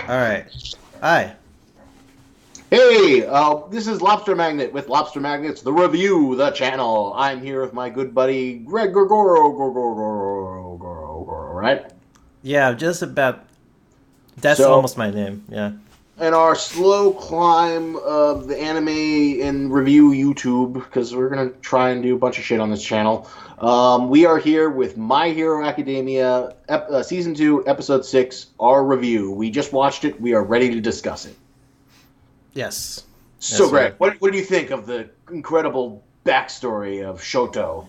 All right. Hi. Hey, this is Lobster Magnet with Lobster Magnets, the review, the channel. I'm here with my good buddy Greg Gorogregoro, right? Yeah, just about. That's So, almost my name. Yeah. in our slow climb of the anime and review YouTube, because we're gonna try and do a bunch of shit on this channel, we are here with My Hero Academia, season 2, episode 6, our review. We just watched it. We are ready to discuss it. Yes. So, That's Greg, right. what do you think of the incredible backstory of Shoto?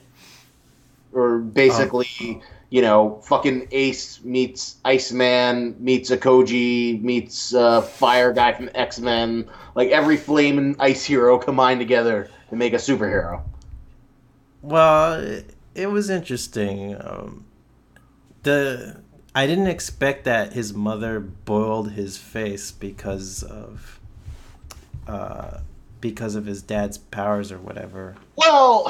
Or Um. basically, fucking Ace meets Iceman meets Akoji meets Fire guy from X Men. Like every flame and ice hero combined together to make a superhero. Well, it was interesting. The I didn't expect that his mother boiled his face uh, because of his dad's powers or whatever. Well,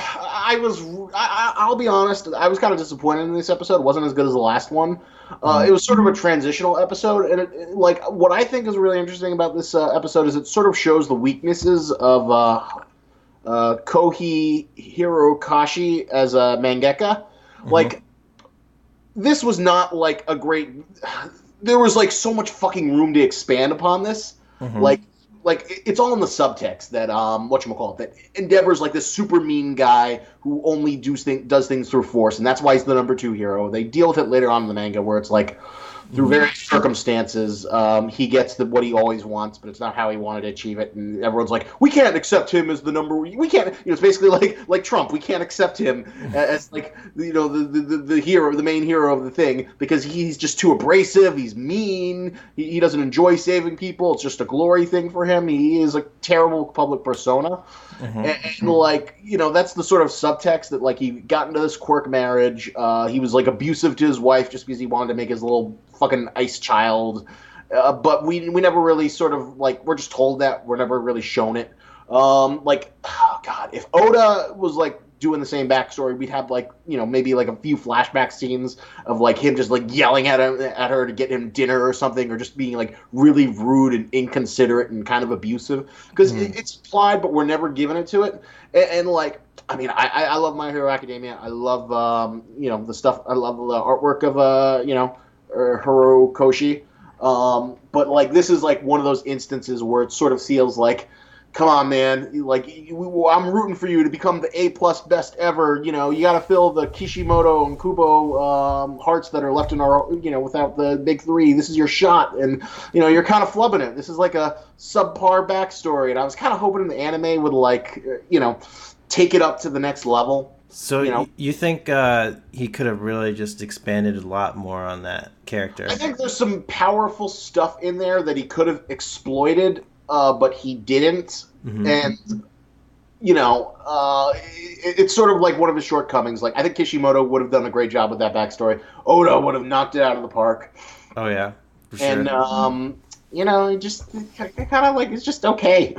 I'll be honest. I was kind of disappointed in this episode. It wasn't as good as the last one. It Mm. was sort of a transitional episode, and like what I think is really interesting about this episode is it sort of shows the weaknesses of Kohi Hirokashi as a mangaka. Mm-hmm. Like this was not like a great. There was like so much fucking room to expand upon this. Mm-hmm. Like it's all in the subtext that whatchamacallit, that Endeavor's like this super mean guy who only does things through force, and that's why he's the number 2 hero. They deal with it later on in the manga where it's like through Mm-hmm. various circumstances, he gets what he always wants, but it's not how he wanted to achieve it. And everyone's like, "We can't accept him as the number. We can't." It's basically like Trump. We can't accept him as like the hero, the main hero of the thing, because he's just too abrasive. He's mean. He doesn't enjoy saving people. It's just a glory thing for him. He is a terrible public persona. Mm-hmm. And like that's the sort of subtext that like he got into this quirk marriage. He was like abusive to his wife just because he wanted to make his little fucking ice child. But we never really sort of like, we're just told that, we're never really shown it. Like, oh god, if Oda was like doing the same backstory, we'd have like maybe like a few flashback scenes of like him just like yelling at her to get him dinner or something, or just being like really rude and inconsiderate and kind of abusive, because Mm-hmm. it's implied, but we're never given it to it. And like, I mean, I love My Hero Academia. I love the stuff. I love the artwork of Hirokoshi. But like this is like one of those instances where it sort of feels like, come on, man, like I'm rooting for you to become the A+ best ever. You got to fill the Kishimoto and Kubo hearts that are left in our, without the big three. This is your shot, and you're kind of flubbing it. This is like a subpar backstory, and I was kind of hoping the anime would like, take it up to the next level. So You know, you think he could have really just expanded a lot more on that I character? think there's some powerful stuff in there that he could have exploited, but he didn't. Mm-hmm. And it's sort of like one of his shortcomings. Like I think Kishimoto would have done a great job with that backstory. Oda would have knocked it out of the park. Oh yeah, for And sure. it just kind of like it's just okay.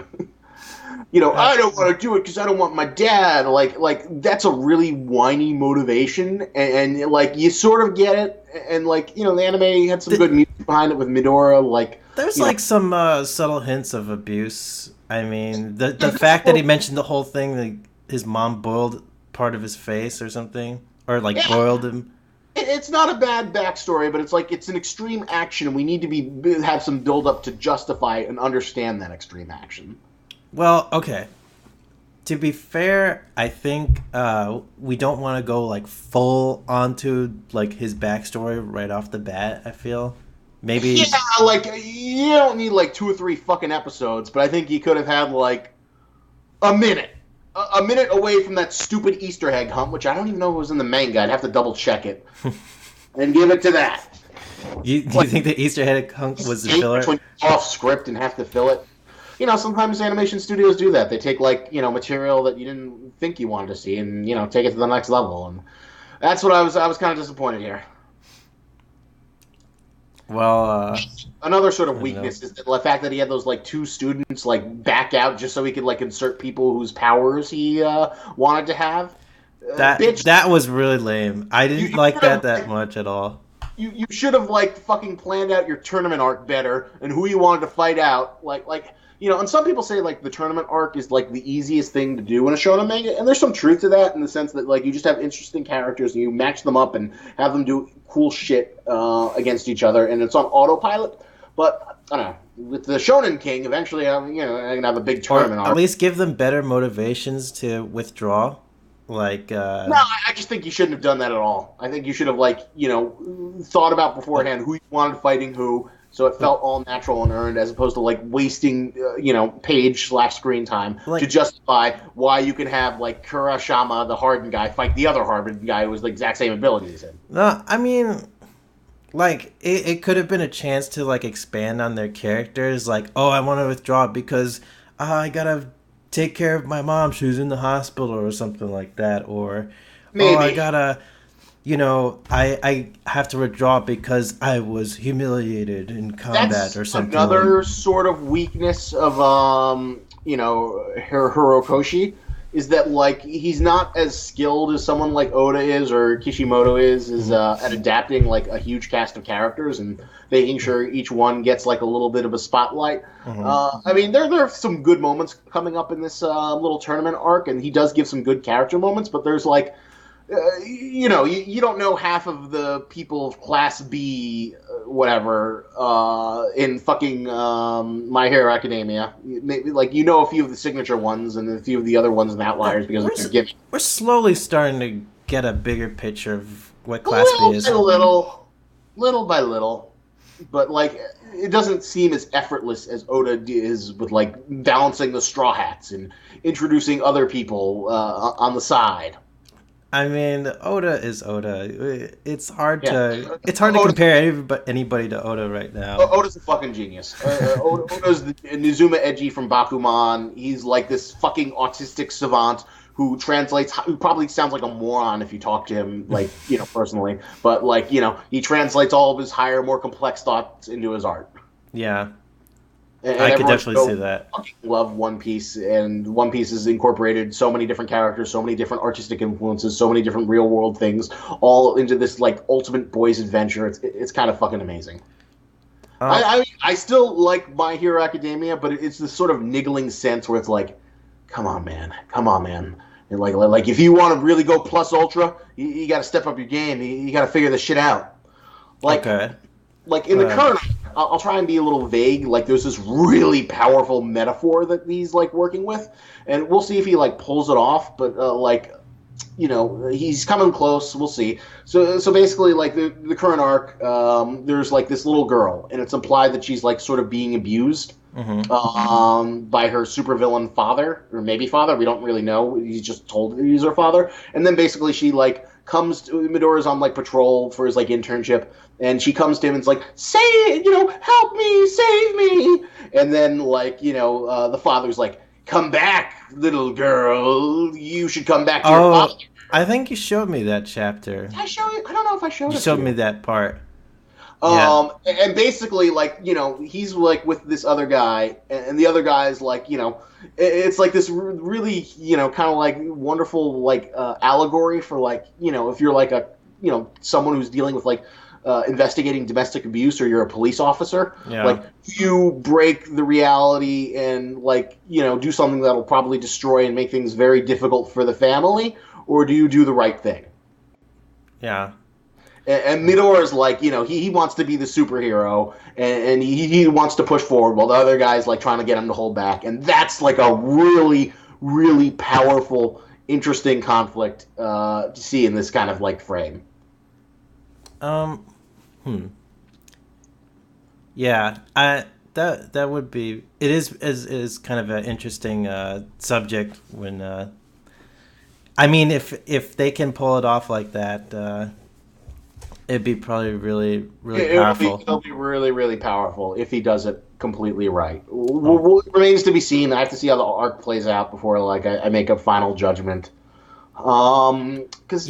Uh, I don't want to do it because I don't want my dad. Like that's a really whiny motivation, and like you sort of get it. And like the anime had some th- good music behind it with Midora. Like there's you know, like some subtle hints of abuse. I mean, the fact that he mentioned the whole thing that his mom boiled part of his face or something, or like yeah, boiled him. it's not a bad backstory, but it's like it's an extreme action, and we need to have some build up to justify and understand that extreme action. Well, okay. To be fair, I think we don't want to go like full onto like his backstory right off the bat. I feel Yeah, maybe like you don't need like 2 or 3 fucking episodes, but I think you could have had like a minute. A minute away from that stupid Easter egg hunt, which I don't even know if it was in the manga. I'd have to double check it and give it to that. you Like, think the Easter egg hunk was a when filler? you're off script and have to fill it. Sometimes animation studios do that. They take like material that you didn't think you wanted to see, and take it to the next level. And that's what I was kind of disappointed here. Well, Another sort I of don't know. weakness is the fact that he had those like 2 students like back out just so he could like insert people whose powers he wanted to have. That Bitch, that was really lame. I you, didn't you like could that have much at all. you should have like fucking planned out your tournament arc better and who you wanted to fight out. And some people say like the tournament arc is like the easiest thing to do in a shonen manga, and there's some truth to that in the sense that like you just have interesting characters and you match them up and have them do cool shit against each other, and it's on autopilot. But I don't know. With the Shonen King, eventually, I'm gonna have a big tournament Or arc. at least give them better motivations to withdraw. Like, No, I just think you shouldn't have done that at all. I think you should have thought about beforehand who you wanted fighting who, so it felt all natural and earned, as opposed to like wasting page/screen time to justify why you can have like Kurashama, the hardened guy, fight the other hardened guy who was the exact same abilities as him. no, I mean, like it could have been a chance to like expand on their characters. Like, oh, I want to withdraw because I gotta take care of my mom. She was in the hospital or something like that. Or Maybe. oh, I gotta, I have to withdraw because I was humiliated in combat That's or something. another sort of weakness of Hirokoshi is that like he's not as skilled as someone like Oda is or Kishimoto is at adapting like a huge cast of characters and making sure each one gets like a little bit of a spotlight. I mean, there are some good moments coming up in this little tournament arc, and he does give some good character moments, but there's like you don't know half of the people of Class B, whatever, in fucking My Hero Academia. Maybe, like, a few of the signature ones and a few of the other ones and outliers because they're given. We're slowly starting to get a bigger picture of what Class B is. Little by little. But, like, it doesn't seem as effortless as Oda is with, like, balancing the Straw Hats and introducing other people on the side. I mean, Oda is Oda. It's hard to compare anybody to Oda right now. Oda's a fucking genius. Oda's the Nizuma Eiji from Bakuman. He's like this fucking autistic savant who probably sounds like a moron if you talk to him, like, personally. But, like, he translates all of his higher, more complex thoughts into his art. Yeah. And I could definitely see that. Fucking love One Piece, and One Piece has incorporated so many different characters, so many different artistic influences, so many different real world things, all into this like ultimate boys' adventure. It's kind of fucking amazing. I still like My Hero Academia, but it's this sort of niggling sense where it's like, come on, man. And like if you want to really go plus ultra, you got to step up your game. You got to figure this shit out. Okay. Like in the current, I'll try and be a little vague. Like there's this really powerful metaphor that he's like working with, and we'll see if he like pulls it off. But he's coming close. We'll see. So basically, like the current arc, there's like this little girl, and it's implied that she's like sort of being abused by her supervillain father, or maybe father. We don't really know. He's just told he's her father, and then basically she like comes to Midoriya's on like patrol for his like internship, and she comes to him and is like, help me, save me. And then like, the father's like, come back, little girl. You should come back to your father. I think you showed me that chapter. Did I show you? I don't know if I showed it. You showed me that part. And basically, like, he's like with this other guy, and the other guy is like, it's like this really, kind of like wonderful, like, allegory for like, if you're like a, someone who's dealing with like, investigating domestic abuse, or you're a police officer, like you break the reality and like, do something that'll probably destroy and make things very difficult for the family, or do you do the right thing? Yeah. And Midoriya's like, he wants to be the superhero, and he wants to push forward, while the other guy's like trying to get him to hold back. And that's like a really, really powerful, interesting conflict to see in this kind of like frame. Yeah, that would be. It is kind of an interesting subject when. I mean, if they can pull it off like that. It'd be probably really, really powerful. It'll be really, really powerful if he does it completely right. It remains to be seen. I have to see how the arc plays out before like I make a final judgment. Because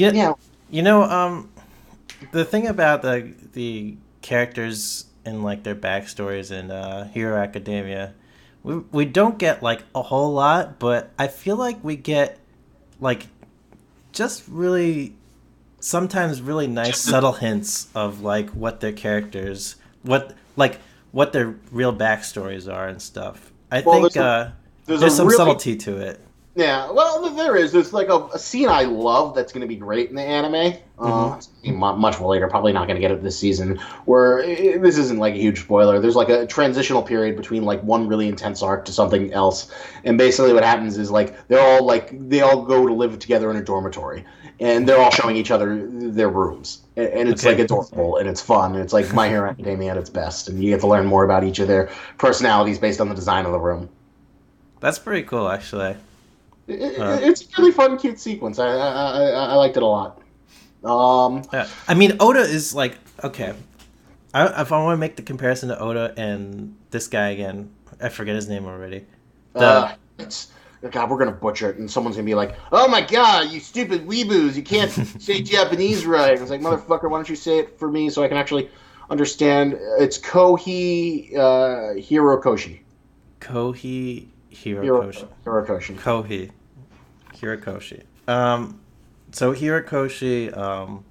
the thing about the characters and like their backstories in Hero Academia, we don't get like a whole lot, but I feel like we get like just really sometimes really nice subtle hints of like what their characters, what their real backstories are and stuff. I Well, think there's a there's some really subtlety to it. Yeah, well, there is. There's like a scene I love that's going to be great in the anime. Hmm. It's gonna be much later, probably not going to get it this season. Where this isn't like a huge spoiler. There's like a transitional period between like one really intense arc to something else, and basically what happens is like they all go to live together in a dormitory, and they're all showing each other their rooms, and it's like Okay. adorable and it's fun. And it's like My Hero Academia at its best, and you get to learn more about each of their personalities based on the design of the room. That's pretty cool, actually. Uh, It's a really fun, cute sequence. I liked it a lot. Um, yeah. I mean, Oda is like okay. If I want to make the comparison to Oda and this guy again, I forget his name already. The it's God, we're gonna butcher it, and someone's gonna be like, "Oh my God, you stupid weeboos! You can't say Japanese right." It's like, motherfucker, why don't you say it for me so I can actually understand? It's Hirokoshi. Kohi Hirokoshi. Hirokoshi. Kohi Hirokoshi. So Hirokoshi,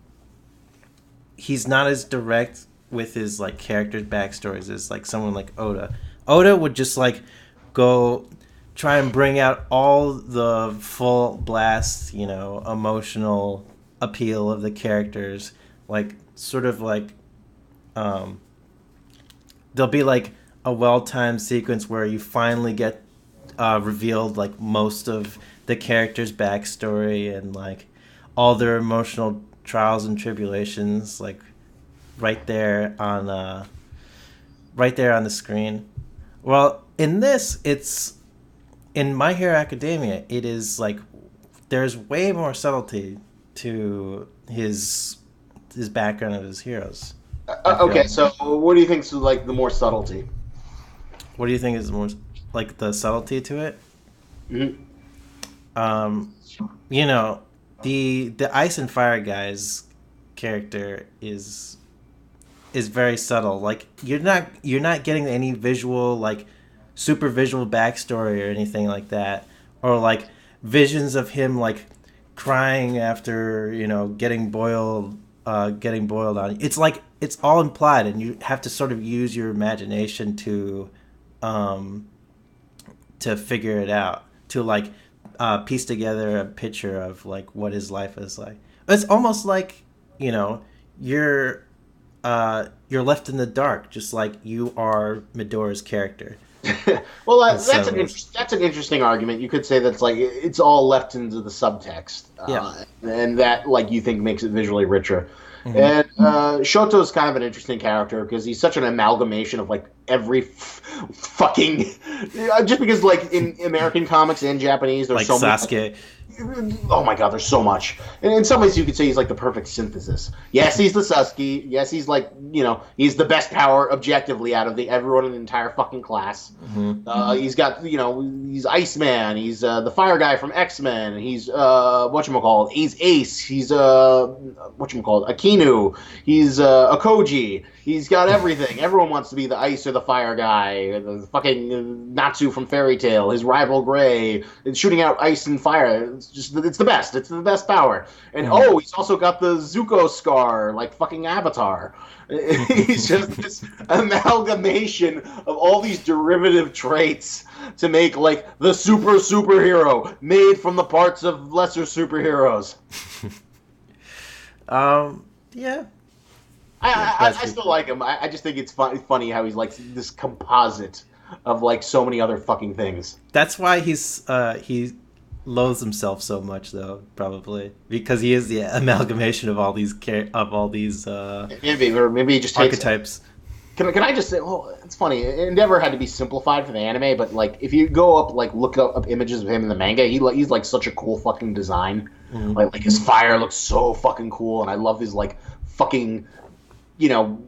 he's not as direct with his like characters' backstories as like someone like Oda. Oda would just like go try and bring out all the full blast, emotional appeal of the characters. Like sort of like um, there'll be like a well-timed sequence where you finally get revealed like most of the characters' backstory and like all their emotional trials and tribulations, like right there on the screen. Well, in this, it's in My Hero Academia. It is like there's way more subtlety to his background of his heroes. I Okay, feel. so what do you think is like the more subtlety? What do you think is more like the subtlety to it? Mhm. Um, you know, the Ice and Fire guy's character is very subtle. Like you're not getting any visual like super visual backstory or anything like that, or like visions of him like crying after getting boiled on. It's like it's all implied, and you have to sort of use your imagination um, to figure it out, to like piece together a picture of like what his life is like. It's almost like you know you're you're left in the dark, just like you are Midori's character. Well, In some ways. that's an interesting argument. You could say that's like it's all left into the subtext, Yeah. and that like you think makes it visually richer. Hmm. And Shoto's kind of an interesting character because he's such an amalgamation of like every fucking just because like in American comics and Japanese there's Like so many. Sasuke. Oh my God, there's so much. And in some ways, you could say he's like the perfect synthesis. Yes, he's the Sasuke. Yes, he's like he's the best power objectively out of everyone in the entire fucking class. Hmm. He's got he's Iceman. He's the fire guy from X-Men. He's whatchamacallit. He's Ace. He's whatchamacallit. Akinu. He's Akoji. He's got everything. Everyone wants to be the ice or the fire guy. The fucking Natsu from Fairy Tail. His rival Gray. And shooting out ice and fire. It's the best. It's the best power. And Hmm. he's also got the Zuko scar, like fucking Avatar. He's just this amalgamation of all these derivative traits to make like the superhero made from the parts of lesser superheroes. Yeah. Yeah. I still like him. I just think it's funny how he's like this composite of like so many other fucking things. That's why he loathes himself so much, though, probably because he is the amalgamation of all these Maybe he just takes. archetypes. Can I just say? Well, it's funny. Endeavor had to be simplified for the anime, but like if you go up like look up images of him in the manga, he's like such a cool fucking design. Mhm. Like his fire looks so fucking cool, and I love his like fucking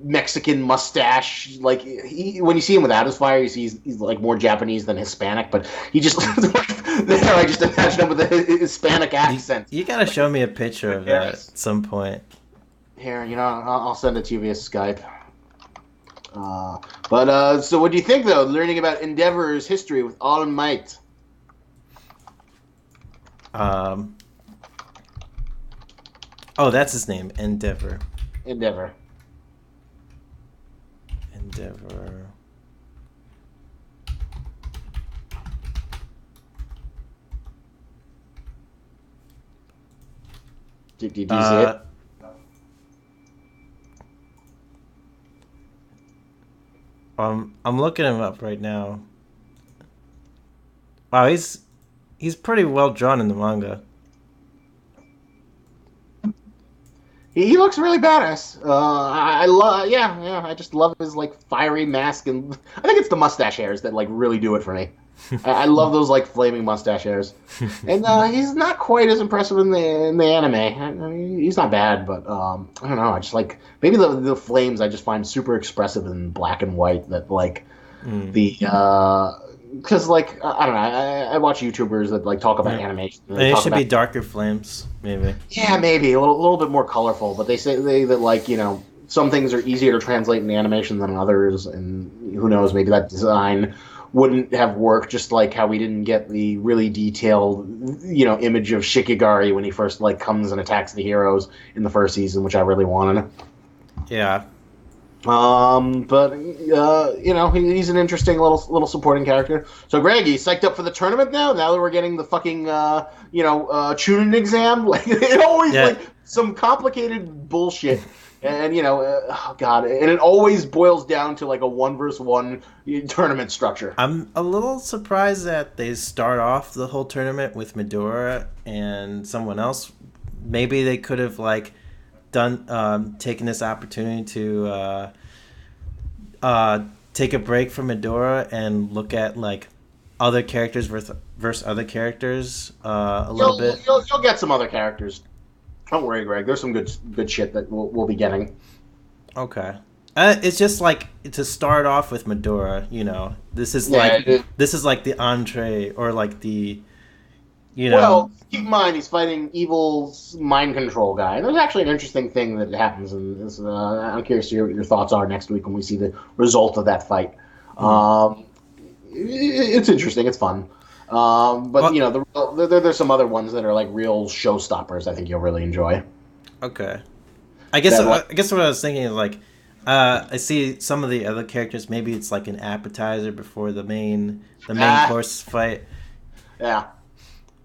Mexican mustache. Like when you see him without his fire, you see he's like more Japanese than Hispanic, but he just there. I just imagine him with a Hispanic accent. You gotta show me a picture of that at some point. Here, I'll send it to you via Skype. But so what do you think though? Learning about Endeavor's history with All Might. Um, Oh, that's his name. Endeavor. Endeavor. Endeavor. Do you see it? I'm looking him up right now. Wow, he's pretty well drawn in the manga. He looks really badass. I love, yeah. I just love his like fiery mask, and I think it's the mustache hairs that like really do it for me. I love those like flaming mustache hairs, and he's not quite as impressive in the anime. I mean, he's not bad, but I don't know. I just like maybe the flames I just find super expressive in black and white. That like the because like I don't know. I watch YouTubers that like talk about animation. And it should be darker flames, maybe. Yeah, maybe a little bit more colorful. But they say that like some things are easier to translate in the animation than others, and who knows, maybe that design wouldn't have worked, just like how we didn't get the really detailed, image of Shikigari when he first like comes and attacks the heroes in the first season, which I really wanted. Yeah. But he's an interesting little supporting character. So Greg, you psyched up for the tournament now? Now that we're getting the fucking Chunin exam, like it always like some complicated bullshit. And oh god, and it always boils down to like a 1-versus-1 tournament structure. I'm a little surprised that they start off the whole tournament with Midora and someone else. Maybe they could have like done taken this opportunity to take a break from Midora and look at like other characters versus other characters a little bit. You'll get some other characters. Don't worry, Greg. There's some good shit that we'll be getting. Okay. It's just like to start off with Midora. This is like the entree or like the. Well, keep in mind he's fighting evil's mind control guy. And there's actually an interesting thing that happens, and this, I'm curious to hear what your thoughts are next week when we see the result of that fight. It's interesting. It's fun. There's some other ones that are like real showstoppers. I think you'll really enjoy. Okay, I guess what I was thinking is like, I see some of the other characters. Maybe it's like an appetizer before the main course fight. Yeah.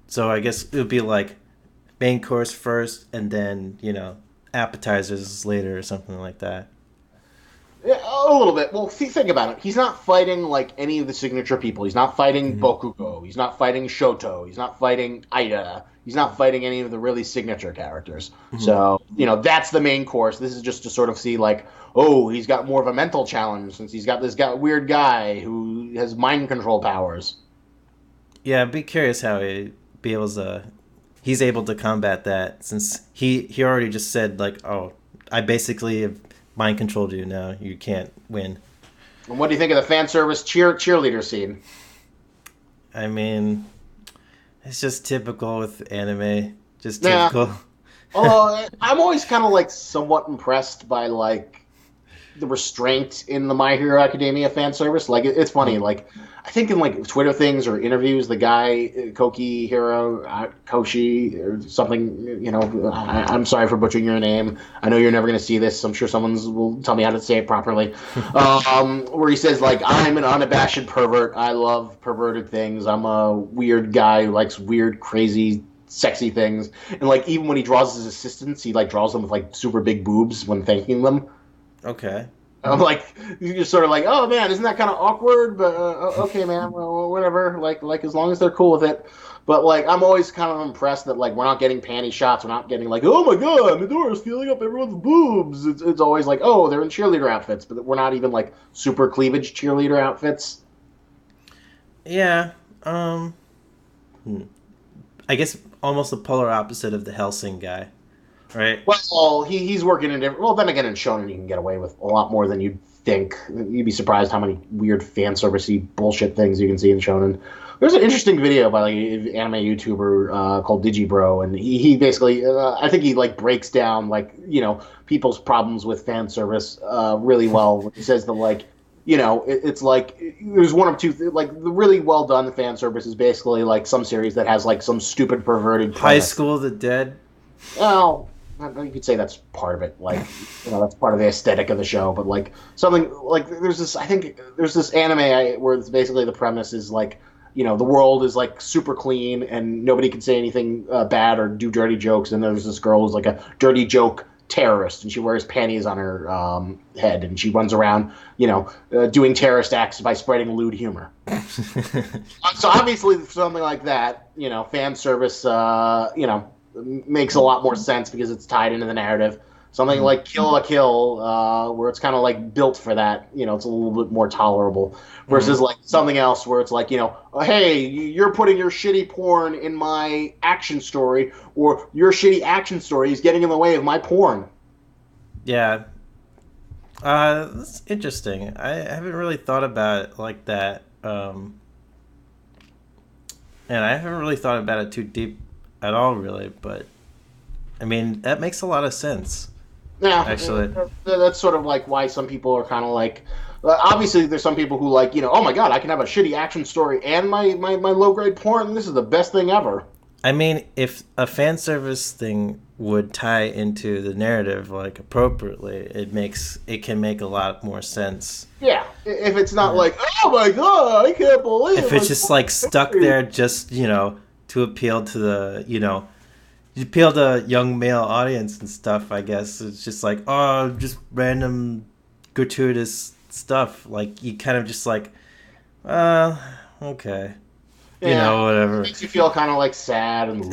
So I guess it would be like main course first, and then appetizers later or something like that. Yeah, a little bit. Well, think about it. He's not fighting like any of the signature people. He's not fighting Bokugo. He's not fighting Shoto. He's not fighting Ida. He's not fighting any of the really signature characters. So, that's the main course. This is just to sort of see like, oh, he's got more of a mental challenge since he's got this weird guy who has mind control powers. Yeah, I'd be curious how he's able to combat that, since he already just said like, oh, I basically have mind controlled you, now you can't win. And what do you think of the fan service cheerleader scene? I mean, it's just typical with anime. Just typical. Yeah. Although I'm always kind of like somewhat impressed by like the restraint in the My Hero Academia fan service. Like it's funny. Like I think in like Twitter things or interviews, the guy Koki or something. I'm sorry for butchering your name. I know you're never going to see this. I'm sure someone will tell me how to say it properly. Where he says like, I'm an unabashed pervert. I love perverted things. I'm a weird guy who likes weird, crazy, sexy things. And like even when he draws his assistants, he like draws them with like super big boobs when thanking them. Okay. I'm like, you're just sort of like, oh man, isn't that kind of awkward? But okay, man, well, whatever. Like as long as they're cool with it. But like, I'm always kind of impressed that like we're not getting panty shots. We're not getting like, oh my god, Midora's feeling up everyone's boobs. It's always like, oh, they're in cheerleader outfits, but we're not even like super cleavage cheerleader outfits. Yeah. I guess almost the polar opposite of the Hellsing guy. Right. Well, he's working in different. Well, then again, in Shonen, you can get away with a lot more than you'd think. You'd be surprised how many weird fan servicey bullshit things you can see in Shonen. There's an interesting video by like an anime YouTuber called Digibro, and he basically, I think he like breaks down like people's problems with fan service really well. He says that like it's like there's one of two like the really well done fan service is basically like some series that has like some stupid perverted premise. High School of the Dead. Well, you could say that's part of it. Like, that's part of the aesthetic of the show. But like something like I think there's this anime where it's basically the premise is like, the world is like super clean and nobody can say anything bad or do dirty jokes. And there's this girl who's like a dirty joke terrorist, and she wears panties on her head, and she runs around, doing terrorist acts by spreading lewd humor. So obviously, something like that, fan service, makes a lot more sense because it's tied into the narrative. Something like Kill la Kill, where it's kind of like built for that, it's a little bit more tolerable. Versus like something else where it's like, hey, you're putting your shitty porn in my action story, or your shitty action story is getting in the way of my porn. Yeah. That's interesting. I haven't really thought about it like that. And I haven't really thought about it too deep at all, really. But, I mean, that makes a lot of sense. Yeah, actually. That's sort of like why some people are kind of like... obviously, there's some people who like, oh my god, I can have a shitty action story and my low-grade porn. This is the best thing ever. I mean, if a fan service thing would tie into the narrative like appropriately, it can make a lot more sense. Yeah, if it's not like, oh my god, I can't believe if it's just like stuck there just to appeal to the you appeal to young male audience and stuff. I guess it's just like, oh, just random gratuitous stuff. Like you kind of just like, okay. Yeah, whatever. It makes you feel kind of like sad and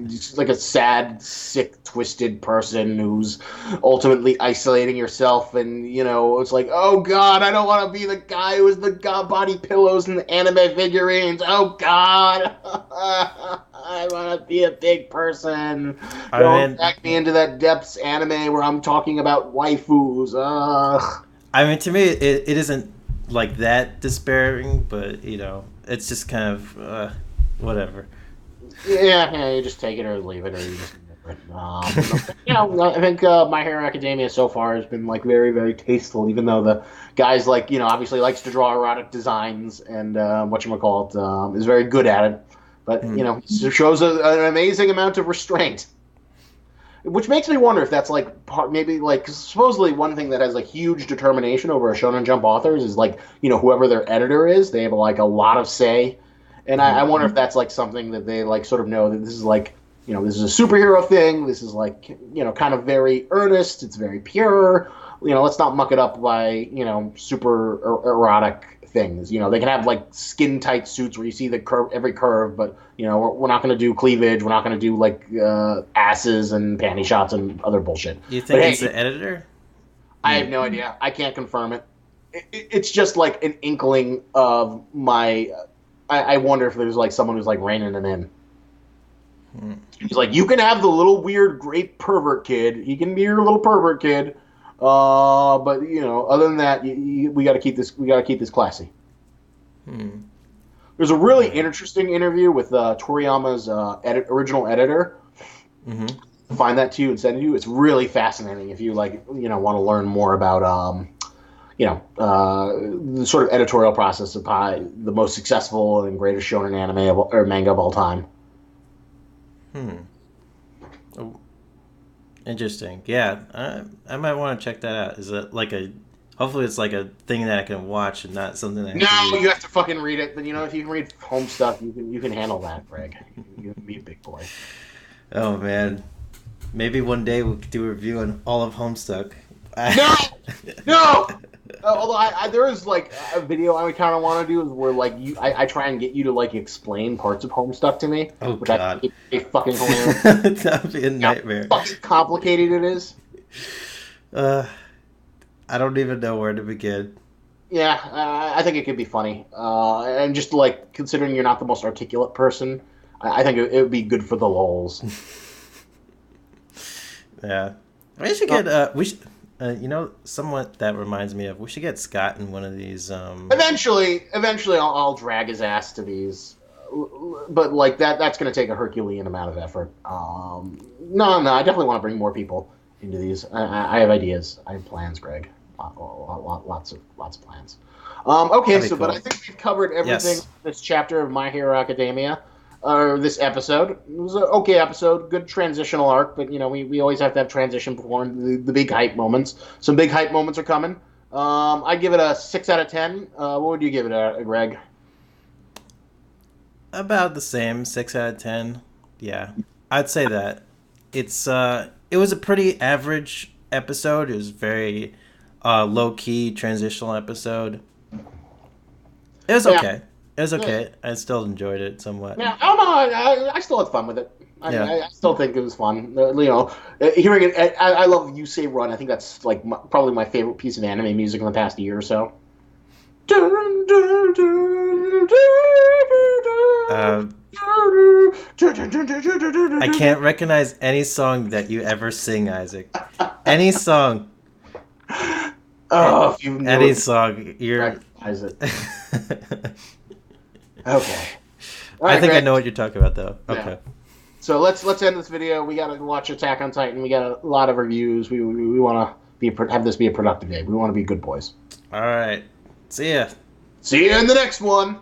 just like a sad, sick, twisted person who's ultimately isolating yourself. And, it's like, oh, God, I don't want to be the guy who has the god body pillows and the anime figurines. Oh, God. I want to be a big person. Don't back me into that depths anime where I'm talking about waifus. Ugh. I mean, to me, it isn't like that despairing, but, it's just kind of whatever. Yeah, you just take it or leave it, or you just I think My Hero Academia so far has been like very, very tasteful. Even though the guy's like obviously likes to draw erotic designs and whatchamacallit, is very good at it, but shows an amazing amount of restraint. Which makes me wonder if that's like maybe like supposedly one thing that has a huge determination over a Shonen Jump authors is like whoever their editor is, they have like a lot of say, and I wonder if that's like something that they like sort of know that this is like this is a superhero thing. This is like kind of very earnest. It's very pure. Let's not muck it up by super erotic things. They can have like skin tight suits where you see every curve, but we're not going to do cleavage. We're not going to do like asses and panty shots and other bullshit. You think it's the editor? I have no idea. I can't confirm it. It's just like an inkling of my. I wonder if there's like someone who's like reining it in. He's like, you can have the little weird great pervert kid. He can be your little pervert kid. But other than that, we got to keep this. We got to keep this classy. There's a really interesting interview with Toriyama's original editor. Find that to you and send it to you. It's really fascinating if you like, want to learn more about, the sort of editorial process of the most successful and greatest shonen anime or manga of all time. Oh. Interesting. Yeah, I might want to check that out. Is it like hopefully it's like a thing that I can watch and not something that you have to fucking read it. But if you can read home stuff, you can handle that, Greg. You can be a big boy. Oh man, maybe one day we'll do a review on all of Homestuck. No. Although there is like a video I would kind of want to do is where like I try and get you to like explain parts of Homestuck to me. Oh which God, I think is fucking hilarious. That would be a nightmare. How fucking complicated it is. I don't even know where to begin. Yeah, I think it could be funny, and just like considering you're not the most articulate person, I think it would be good for the lols. Yeah, we should get somewhat that reminds me of. We should get Scott in one of these. Eventually, I'll drag his ass to these, but like that's going to take a Herculean amount of effort. No, I definitely want to bring more people into these. I have ideas. I have plans, Greg. Lots of plans. Okay, so cool. But I think we've covered everything in this chapter of My Hero Academia. this episode. It was an okay episode, good transitional arc, but we always have to have transition before the big hype moments. Some big hype moments are coming. I give it a 6 out of 10. What would you give it, Greg? About the same, 6 out of 10. Yeah, I'd say that. It was a pretty average episode. It was very low key transitional episode. It was okay. It was okay. I still enjoyed it somewhat. Yeah, I don't know. I still had fun with it. I still think it was fun. Hearing it, I love "You Say Run." I think that's like probably my favorite piece of anime music in the past year or so. I can't recognize any song that you ever sing, Isaac. Any song. Oh, if you any song, you're. Recognize it. Okay. I think Greg. I know what you're talking about, though. Okay. Yeah. So let's end this video. We got to watch Attack on Titan. We got a lot of reviews. We want to have this be a productive day. We want to be good boys. All right. See ya. See you in the next one.